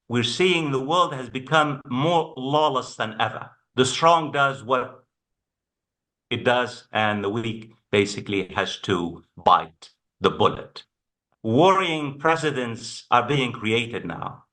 we're seeing the world has become more lawless than ever. The strong does what it does, and the weak basically has to bite the bullet. Worrying presidents are being created now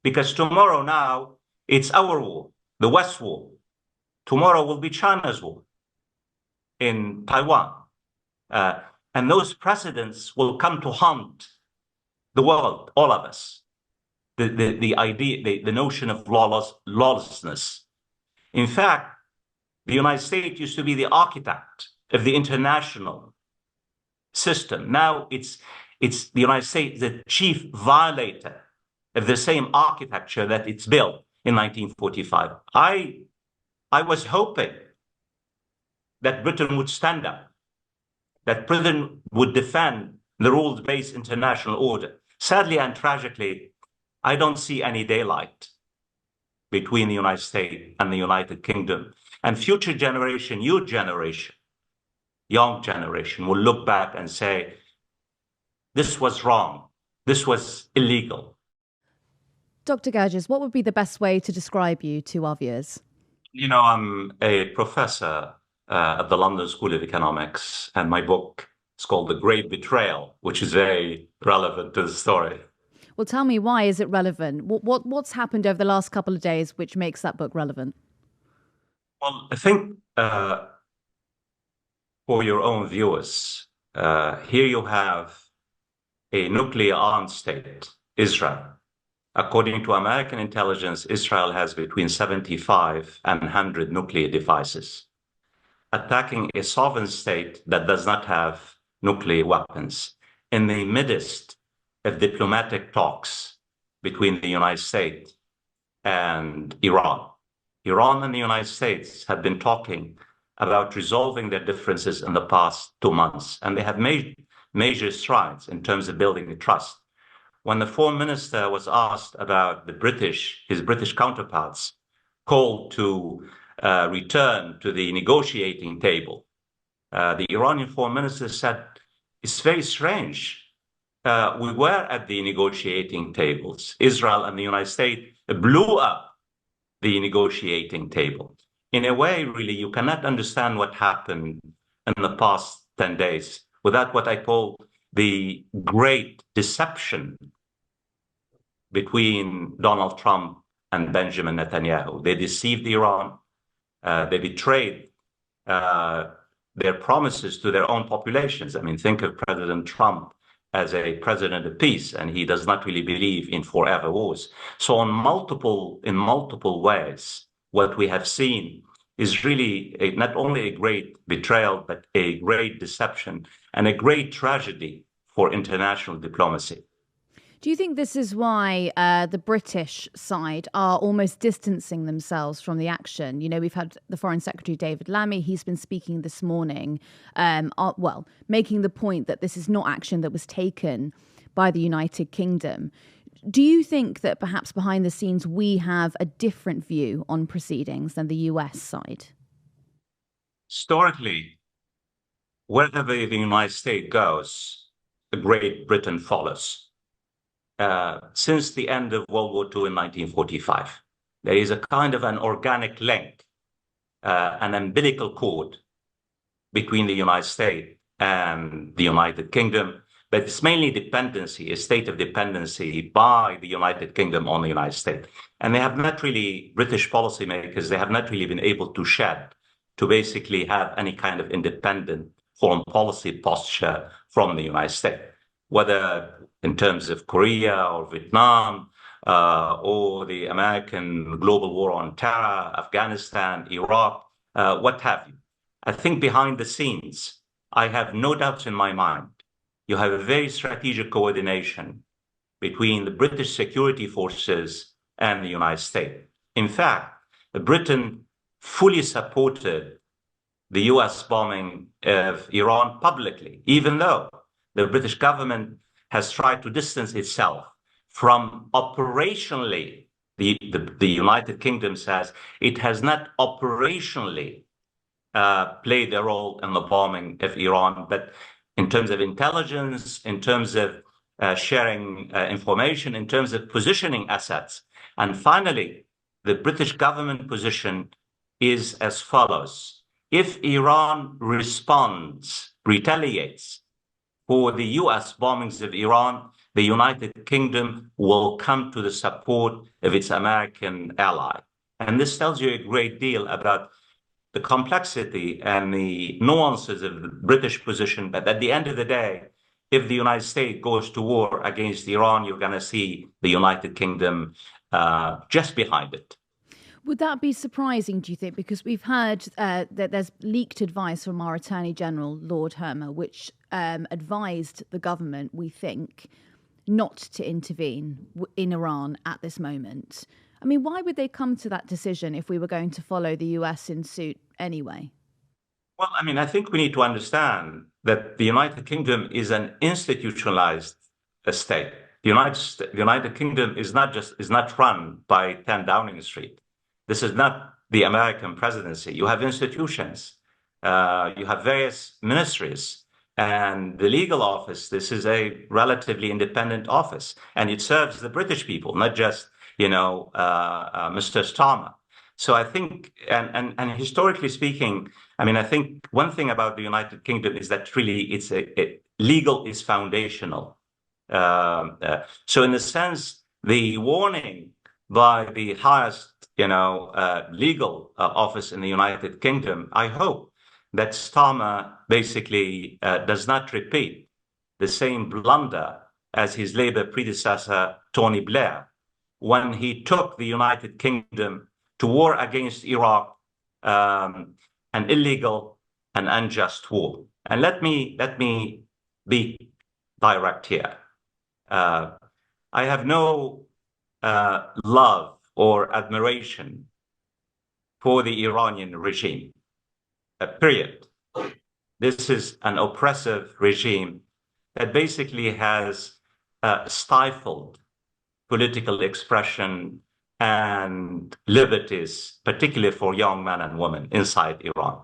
because tomorrow now it's our war, the West war. Tomorrow will be China's war in Taiwan. Uh, and those presidents will come to haunt the world, all of us. The idea, the notion of lawlessness. In fact, the United States used to be the architect of the international system. Now it's the United States, the chief violator of the same architecture that it's built in 1945. I was hoping that Britain would stand up, that Britain would defend the rules-based international order. Sadly and tragically, I don't see any daylight between the United States and the United Kingdom. And future generation, your generation, young generation, will look back and say, this was wrong. This was illegal. Dr. Gerges, what would be the best way to describe you to our viewers? You know, I'm a professor at the London School of Economics, and my book is called The Great Betrayal, which is very relevant to the story. Well, tell me, why is it relevant? What's happened over the last couple of days which makes that book relevant? Well, I think for your own viewers, here you have a nuclear armed state, Israel. According to American intelligence, Israel has between 75 and 100 nuclear devices, attacking a sovereign state that does not have nuclear weapons in the midst of diplomatic talks between the United States and Iran. Iran and the United States have been talking about resolving their differences in the past 2 months, and they have made major strides in terms of building the trust. When the foreign minister was asked about his British counterparts called to return to the negotiating table, the Iranian foreign minister said, it's very strange. We were at the negotiating tables. Israel and the United States blew up the negotiating table. In a way, really, you cannot understand what happened in the past 10 days without what I call the great deception between Donald Trump and Benjamin Netanyahu. They deceived Iran. They betrayed their promises to their own populations. I mean, think of President Trump as a president of peace, and he does not really believe in forever wars. So in multiple ways, what we have seen is really not only a great betrayal, but a great deception and a great tragedy for international diplomacy. Do you think this is why the British side are almost distancing themselves from the action? You know, we've had the Foreign Secretary, David Lammy, he's been speaking this morning, making the point that this is not action that was taken by the United Kingdom. Do you think that perhaps behind the scenes we have a different view on proceedings than the US side? Historically, wherever the United States goes, Great Britain follows. Since the end of World War II in 1945, there is a kind of an organic link, an umbilical cord between the United States and the United Kingdom, but it's mainly dependency, a state of dependency by the United Kingdom on the United States. And they have not really, British policymakers, they have not really been able to shed, to basically have any kind of independent foreign policy posture from the United States, whether in terms of Korea or Vietnam, or the American global war on terror, Afghanistan, Iraq, what have you. I think behind the scenes, I have no doubts in my mind, you have a very strategic coordination between the British security forces and the United States. In fact, Britain fully supported the US bombing of Iran publicly, even though the British government has tried to distance itself from operationally, the United Kingdom says it has not operationally played a role in the bombing of Iran, but in terms of intelligence, in terms of sharing information, in terms of positioning assets. And finally, the British government position is as follows. If Iran responds, retaliates for the US bombings of Iran, the United Kingdom will come to the support of its American ally. And this tells you a great deal about the complexity and the nuances of the British position. But at the end of the day, if the United States goes to war against Iran, you're going to see the United Kingdom just behind it. Would that be surprising, do you think? Because we've heard that there's leaked advice from our Attorney General, Lord Hermer, which advised the government, we think, not to intervene in Iran at this moment. I mean, why would they come to that decision if we were going to follow the US in suit anyway? Well, I mean, I think we need to understand that the United Kingdom is an institutionalized state. The United Kingdom is not run by 10 Downing Street. This is not the American presidency. You have institutions, you have various ministries, and the legal office. This is a relatively independent office, and it serves the British people, not just Mr. Starmer. So I think, and historically speaking, I mean, I think one thing about the United Kingdom is that really legal is foundational. So in a sense, the warning by the highest, legal office in the United Kingdom, I hope that Starmer basically does not repeat the same blunder as his Labour predecessor, Tony Blair, when he took the United Kingdom to war against Iraq, an illegal and unjust war. And let me be direct here. I have no love or admiration for the Iranian regime, period. This is an oppressive regime that basically has stifled political expression and liberties, particularly for young men and women inside Iran.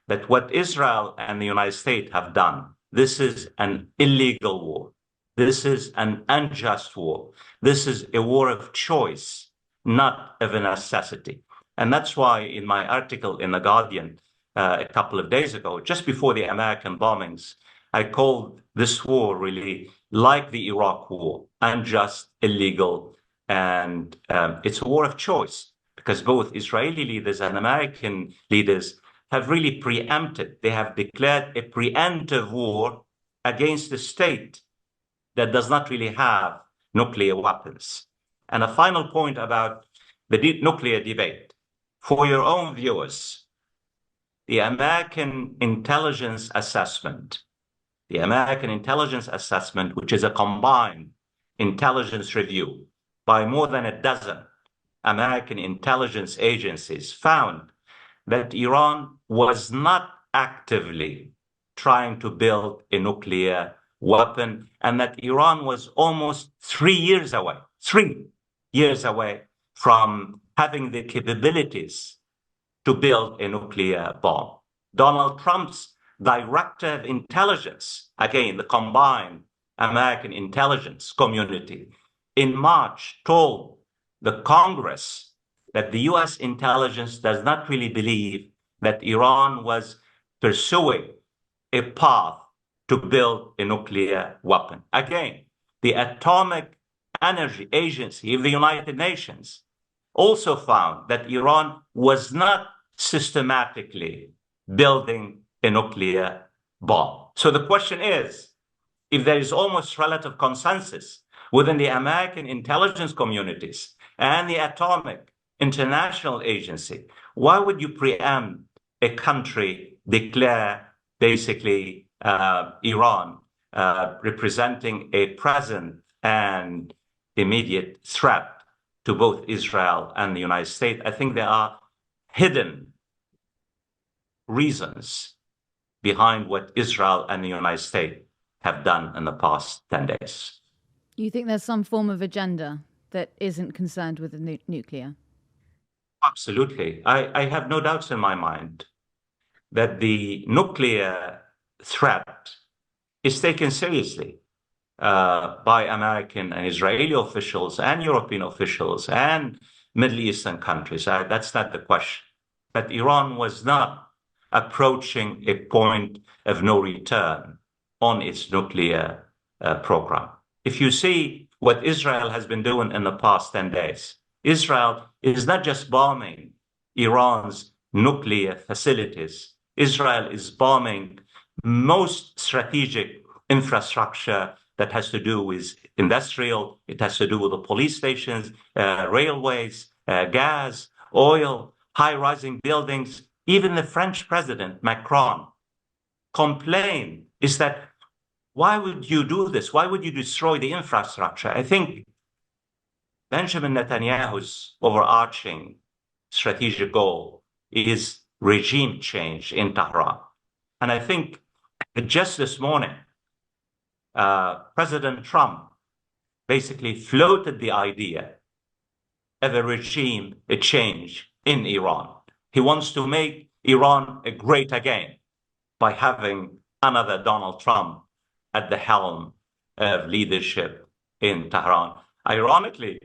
But what Israel and the United States have done, this is an illegal war. This is an unjust war. This is a war of choice, not of a necessity. And that's why in my article in The Guardian a couple of days ago, just before the American bombings, I called this war really like the Iraq war, unjust, illegal, and it's a war of choice, because both Israeli leaders and American leaders have really preempted. They have declared a preemptive war against a state that does not really have nuclear weapons. And a final point about the nuclear debate. For your own viewers, the American intelligence assessment, which is a combined intelligence review by more than a dozen American intelligence agencies, found that Iran was not actively trying to build a nuclear weapon, and that Iran was almost 3 years away from having the capabilities to build a nuclear bomb. Donald Trump's director of intelligence, again, the combined American intelligence community, in March told the Congress that the US intelligence does not really believe that Iran was pursuing a path to build a nuclear weapon. Again, the Atomic Energy Agency of the United Nations also found that Iran was not systematically building a nuclear bomb. So the question is, if there is almost relative consensus within the American intelligence communities and the Atomic International Agency, why would you preempt a country declare basically Iran representing a present and immediate threat to both Israel and the United States? I think there are hidden reasons behind what Israel and the United States have done in the past 10 days. You think there's some form of agenda that isn't concerned with the nuclear? Absolutely. I have no doubts in my mind that the nuclear threat is taken seriously by American and Israeli officials and European officials and Middle Eastern countries. That's not the question. But Iran was not approaching a point of no return on its nuclear program. If you see what Israel has been doing in the past 10 days, Israel is not just bombing Iran's nuclear facilities. Israel is bombing most strategic infrastructure that has to do with industrial, it has to do with the police stations, railways, gas, oil, high-rising buildings. Even the French president, Macron, complained, is that, why would you do this? Why would you destroy the infrastructure? I think Benjamin Netanyahu's overarching strategic goal is regime change in Tehran. And I think just this morning, President Trump basically floated the idea of a regime, a change in Iran. He wants to make Iran great again by having another Donald Trump at the helm of leadership in Tehran. Ironically,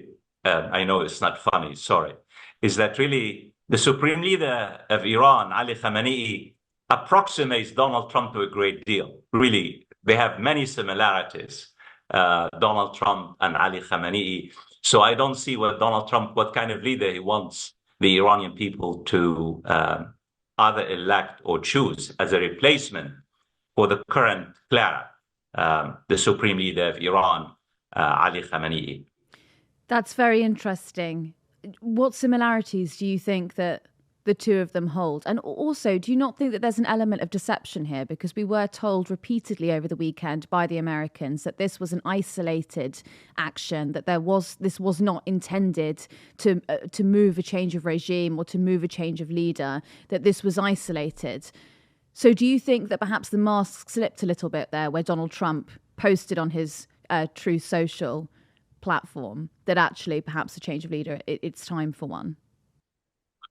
I know it's not funny, sorry, is that really the supreme leader of Iran, Ali Khamenei, approximates Donald Trump to a great deal. Really, they have many similarities, Donald Trump and Ali Khamenei. So I don't see what Donald Trump, what kind of leader he wants the Iranian people to either elect or choose as a replacement for the current Clara, the supreme leader of Iran, Ali Khamenei. That's very interesting. What similarities do you think that the two of them hold? And also, do you not think that there's an element of deception here? Because we were told repeatedly over the weekend by the Americans that this was an isolated action, that this was not intended to move a change of regime or to move a change of leader, that this was isolated. So do you think that perhaps the mask slipped a little bit there, where Donald Trump posted on his Truth Social platform that actually perhaps a change of leader, it's time for one?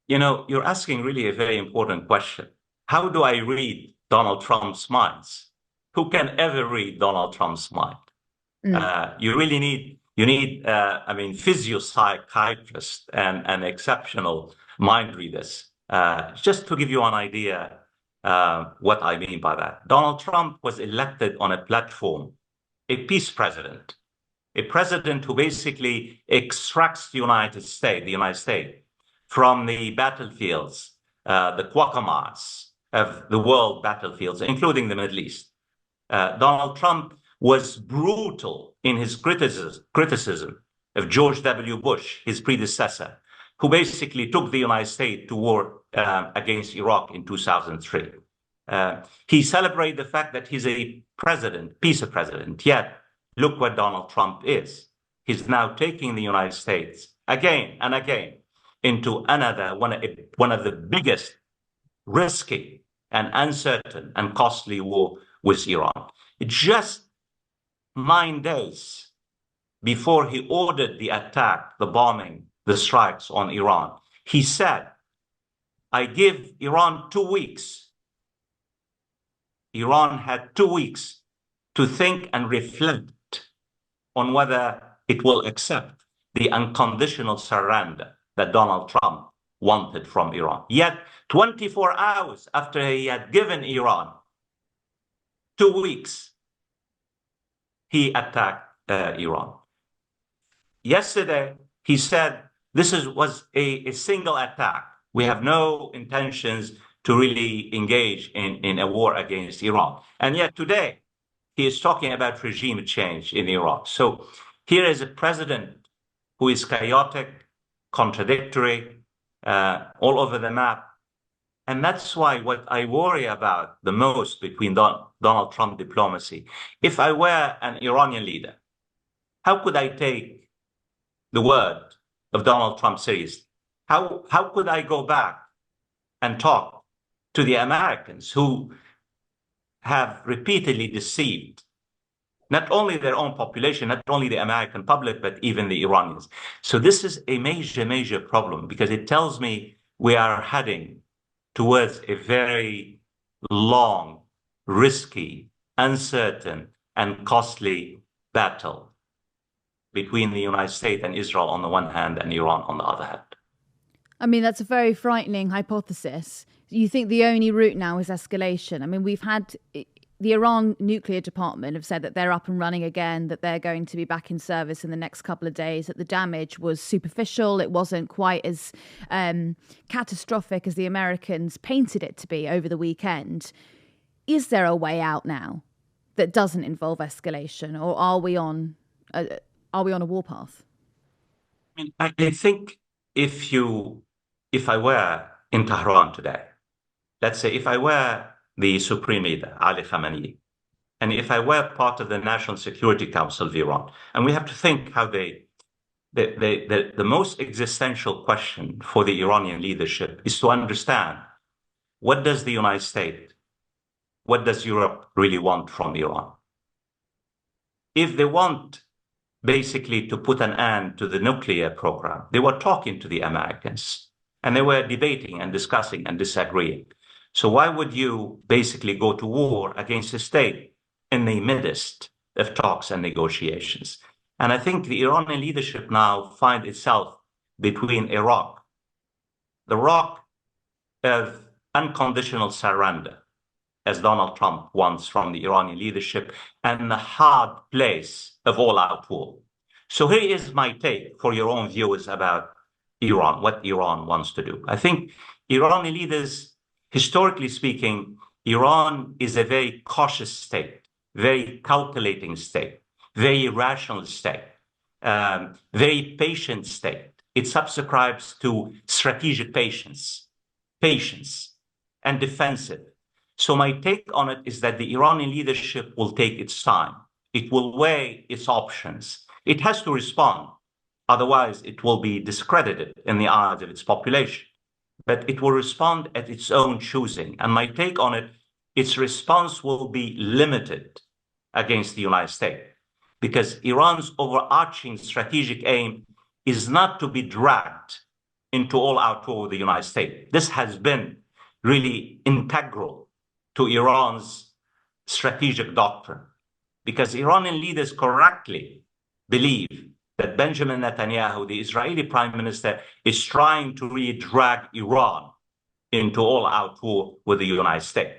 You know, you're asking really a very important question. How do I read Donald Trump's minds? Who can ever read Donald Trump's mind? You really need, physiopsychiatrists and exceptional mind readers. Just to give you an idea what I mean by that. Donald Trump was elected on a platform, a peace president, a president who basically extracts the United States, from the battlefields, the quagmires of the world battlefields, including the Middle East. Donald Trump was brutal in his criticism of George W. Bush, his predecessor, who basically took the United States to war against Iraq in 2003. He celebrated the fact that he's a president, peace president, yet look what Donald Trump is. He's now taking the United States again and again into another one of the biggest, risky and uncertain and costly war with Iran. Just 9 days before he ordered the attack, the bombing, the strikes on Iran, he said, I give Iran 2 weeks. Iran had 2 weeks to think and reflect on whether it will accept the unconditional surrender that Donald Trump wanted from Iran. Yet 24 hours after he had given Iran 2 weeks, he attacked Iran. Yesterday, he said this was a single attack. We have no intentions to really engage in a war against Iran. And yet today, he is talking about regime change in Iraq. So here is a president who is chaotic, contradictory, all over the map. And that's why what I worry about the most between Donald Trump diplomacy, if I were an Iranian leader, how could I take the word of Donald Trump seriously? How could I go back and talk to the Americans who have repeatedly deceived not only their own population, not only the American public, but even the Iranians? So this is a major, major problem because it tells me we are heading towards a very long, risky, uncertain, and costly battle between the United States and Israel on the one hand and Iran on the other hand. I mean, that's a very frightening hypothesis. You think the only route now is escalation? I mean, we've had the Iran nuclear department have said that they're up and running again, that they're going to be back in service in the next couple of days, that the damage was superficial. It wasn't quite as catastrophic as the Americans painted it to be over the weekend. Is there a way out now that doesn't involve escalation, or are we on a warpath? I mean, I think if I were in Tehran today, let's say if I were the Supreme Leader, Ali Khamenei, and if I were part of the National Security Council of Iran, and we have to think how the most existential question for the Iranian leadership is to understand what does the United States, what does Europe really want from Iran? If they want basically to put an end to the nuclear program, they were talking to the Americans and they were debating and discussing and disagreeing. So why would you basically go to war against a state in the midst of talks and negotiations? And I think the Iranian leadership now find itself between a rock, the rock of unconditional surrender, as Donald Trump wants from the Iranian leadership, and the hard place of all-out war. So here is my take for your own viewers about Iran, what Iran wants to do. I think Iranian leaders, historically speaking, Iran is a very cautious state, very calculating state, very rational state, very patient state. It subscribes to strategic patience and defensive. So my take on it is that the Iranian leadership will take its time. It will weigh its options. It has to respond. Otherwise, it will be discredited in the eyes of its population. But it will respond at its own choosing. And my take on it, its response will be limited against the United States, because Iran's overarching strategic aim is not to be dragged into all-out war with the United States. This has been really integral to Iran's strategic doctrine, because Iranian leaders correctly believe that Benjamin Netanyahu, the Israeli prime minister, is trying to really drag Iran into all-out war with the United States.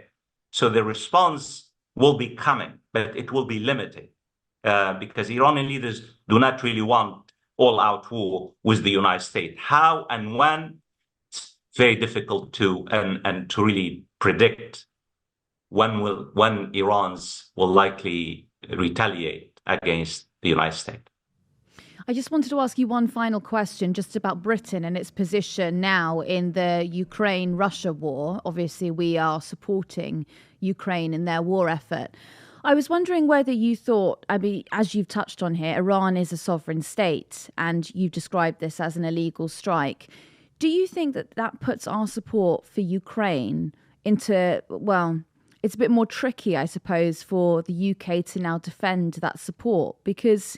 So the response will be coming, but it will be limited, because Iranian leaders do not really want all-out war with the United States. How and when, it's very difficult to and to really predict when Iran's will likely retaliate against the United States. I just wanted to ask you one final question just about Britain and its position now in the Ukraine-Russia war. Obviously, we are supporting Ukraine in their war effort. I was wondering whether you thought, I mean, as you've touched on here, Iran is a sovereign state and you've described this as an illegal strike. Do you think that that puts our support for Ukraine into, well, it's a bit more tricky, I suppose, for the UK to now defend that support? Because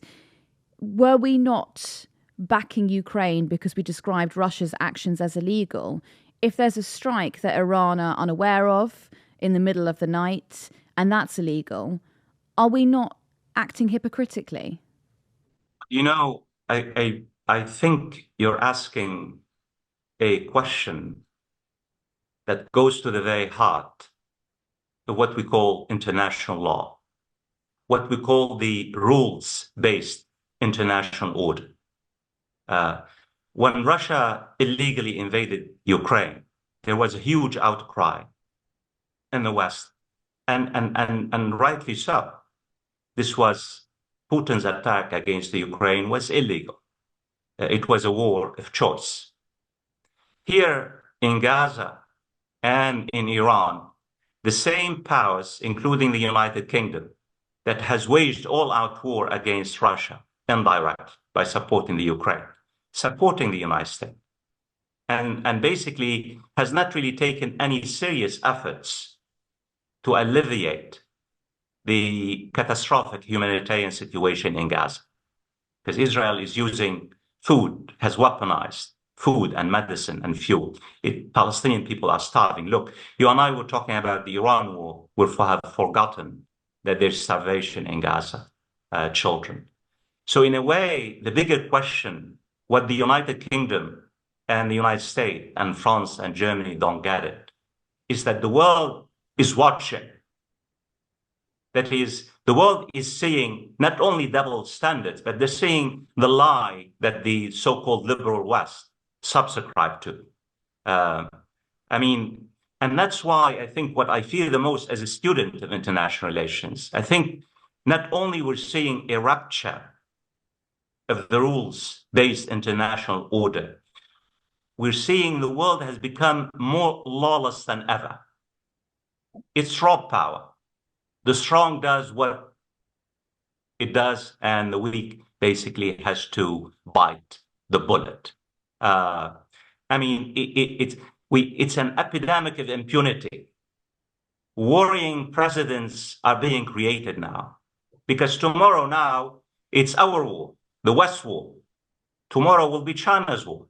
were we not backing Ukraine because we described Russia's actions as illegal? If there's a strike that Iran are unaware of in the middle of the night, and that's illegal, are we not acting hypocritically? You know, I think you're asking a question that goes to the very heart of what we call international law, what we call the rules-based international order. When Russia illegally invaded Ukraine, there was a huge outcry in the West, and rightly so. This was Putin's attack against the Ukraine was illegal. It was a war of choice. Here in Gaza and in Iran, the same powers, including the United Kingdom, that has waged all-out war against Russia, indirect, by supporting the Ukraine, supporting the United States, and basically has not really taken any serious efforts to alleviate the catastrophic humanitarian situation in Gaza. Because Israel is using food, has weaponized food and medicine and fuel. Palestinian people are starving. Look, you and I were talking about the Iran war. We have forgotten that there's starvation in Gaza. children. So in a way, the bigger question, what the United Kingdom and the United States and France and Germany don't get it, is that the world is watching. That is, the world is seeing not only double standards, but they're seeing the lie that the so-called liberal West subscribe to. I mean, and that's why I think what I feel the most as a student of international relations, I think not only we're seeing a rupture of the rules-based international order, we're seeing the world has become more lawless than ever. It's raw power. The strong does what it does, and the weak basically has to bite the bullet. I mean, it's an epidemic of impunity. Worrying presidents are being created now, because tomorrow now it's our war, the West war. Tomorrow will be China's war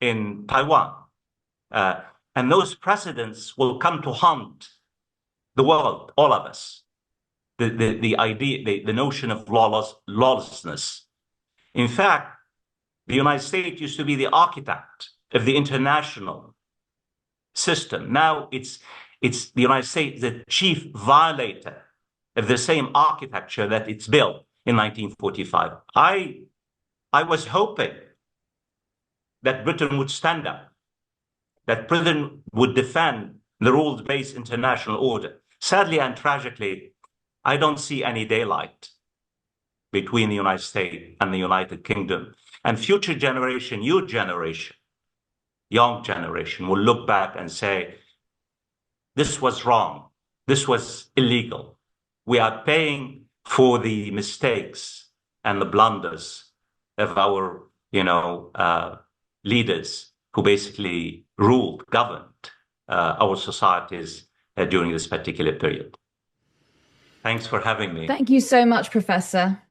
in Taiwan. And those presidents will come to haunt the world, all of us. The idea, the notion of lawlessness. In fact, the United States used to be the architect of the international system. Now it's the United States, the chief violator of the same architecture that it's built in 1945. I was hoping that Britain would stand up, that Britain would defend the rules-based international order. Sadly and tragically, I don't see any daylight between the United States and the United Kingdom. And future generation, your generation, young generation, will look back and say, this was wrong. This was illegal. We are paying for the mistakes and the blunders of our, leaders who basically ruled, governed our societies during this particular period. Thanks for having me. Thank you so much, Professor.